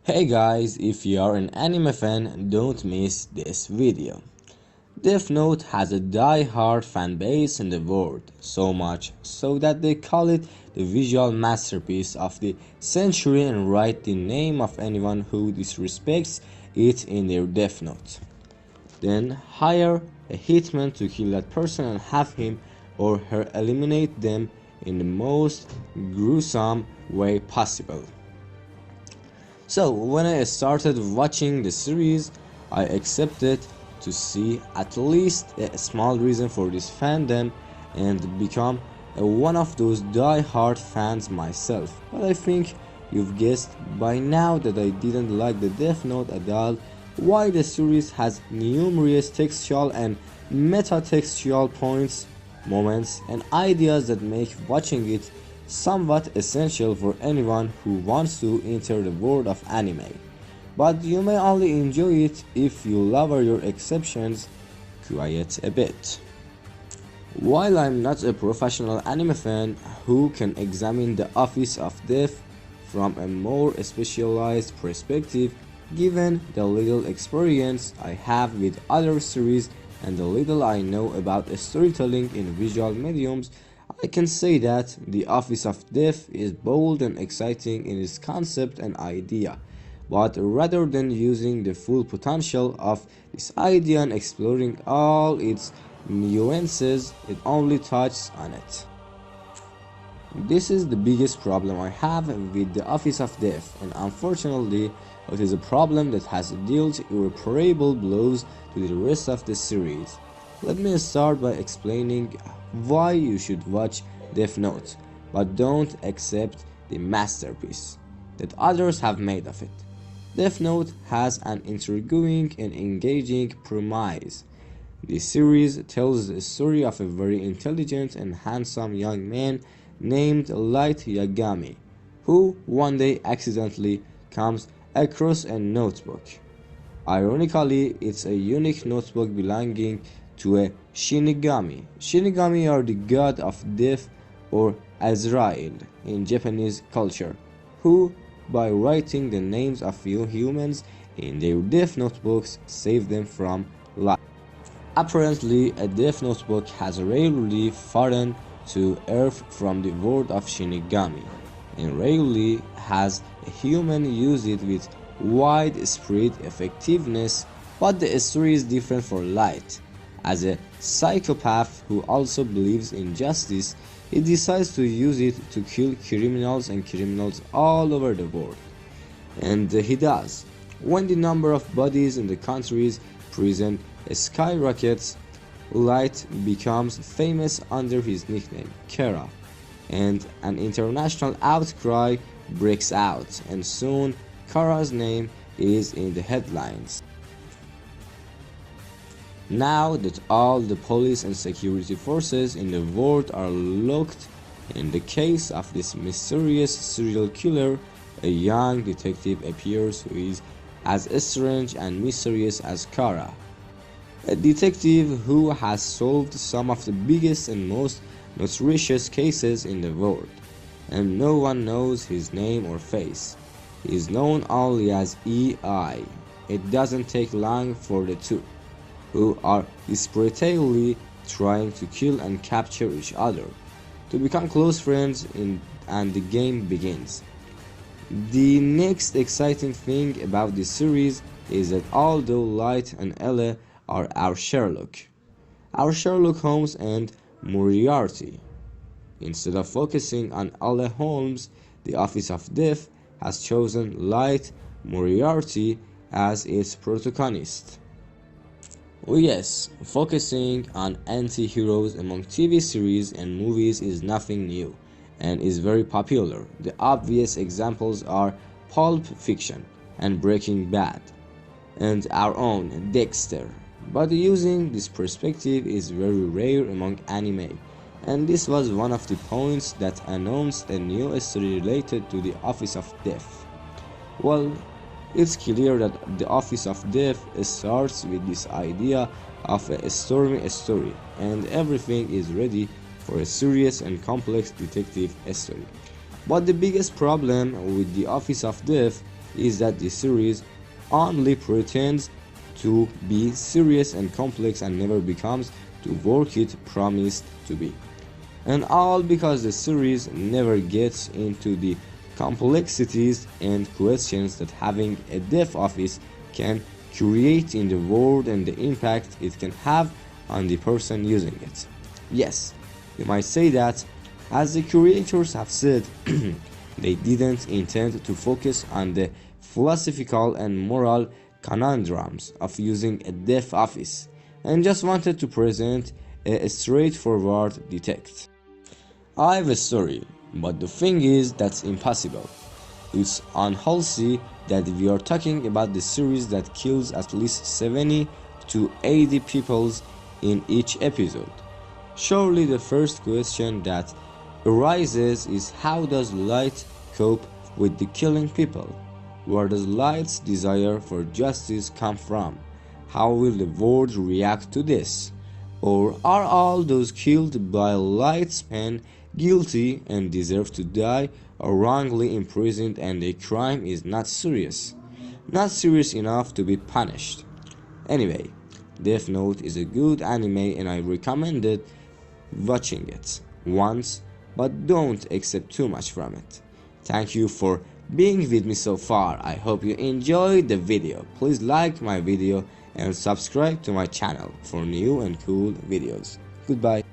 Hey guys, if you are an anime fan, don't miss this video. Death Note has a die-hard fan base in the world, so much so that they call it the visual masterpiece of the century and write the name of anyone who disrespects it in their Death Note. Then hire a hitman to kill that person and have him or her eliminate them in the most gruesome way possible. So when I started watching the series, I accepted to see at least a small reason for this fandom and become one of those die-hard fans myself. But I think you've guessed by now that I didn't like the Death Note at all, why the series has numerous textual and meta-textual points, moments and ideas that make watching it somewhat essential for anyone who wants to enter the world of anime. But you may only enjoy it if you lower your exceptions quite a bit. While I'm not a professional anime fan who can examine the Office of Death from a more specialized perspective, given the little experience I have with other series and the little I know about storytelling in visual mediums, I can say that The Office of Death is bold and exciting in its concept and idea, but rather than using the full potential of this idea and exploring all its nuances, it only touches on it. This is the biggest problem I have with The Office of Death, and unfortunately, it is a problem that has dealt irreparable blows to the rest of the series. Let me start by explaining why you should watch Death Note, but don't accept the masterpiece that others have made of it. Death Note has an intriguing and engaging premise. The series tells the story of a very intelligent and handsome young man named Light Yagami, who one day accidentally comes across a notebook. Ironically, it's a unique notebook belonging to a Shinigami. Shinigami are the god of death or Azrael in Japanese culture, who, by writing the names of few humans in their death notebooks, save them from life. Apparently, a death notebook has rarely fallen to earth from the world of Shinigami, and rarely has a human used it with widespread effectiveness, but the story is different for Light. As a psychopath who also believes in justice, he decides to use it to kill criminals and criminals all over the world. And he does. When the number of bodies in the country's prison skyrockets, Light becomes famous under his nickname, Kara, and an international outcry breaks out, and soon Kara's name is in the headlines. Now that all the police and security forces in the world are locked in the case of this mysterious serial killer, a young detective appears who is as strange and mysterious as Kara. A detective who has solved some of the biggest and most notorious cases in the world, and no one knows his name or face. He is known only as EI. It doesn't take long for the two, who are desperately trying to kill and capture each other, to become close friends and the game begins. The next exciting thing about this series is that although Light and Ella are our Sherlock Holmes and Moriarty, instead of focusing on Ella Holmes, the Office of Death has chosen Light Moriarty as its protagonist. Oh yes, focusing on anti-heroes among TV series and movies is nothing new, and is very popular. The obvious examples are Pulp Fiction and Breaking Bad, and our own Dexter. But using this perspective is very rare among anime, and this was one of the points that announced a new story related to the Office of Death. Well, it's clear that the Office of Death starts with this idea of a stormy story, and everything is ready for a serious and complex detective story. But the biggest problem with the Office of Death is that the series only pretends to be serious and complex and never becomes the work it promised to be. And all because the series never gets into the complexities and questions that having a dev office can create in the world and the impact it can have on the person using it. Yes, you might say that, as the creators have said, they didn't intend to focus on the philosophical and moral conundrums of using a dev office and just wanted to present a straightforward detect. I have a story, but the thing is that's impossible. It's unhealthy that we are talking about the series that kills at least 70 to 80 people in each episode. Surely the first question that arises is, how does Light cope with the killing people? Where does Light's desire for justice come from? How will the world react to this? Or are all those killed by Light's pen guilty and deserve to die, or wrongly imprisoned and a crime is not serious enough to be punished? Anyway, Death Note is a good anime and I recommended watching it once, but don't accept too much from it. Thank you for being with me so far. I hope you enjoyed the video. Please like my video and subscribe to my channel for new and cool videos. Goodbye.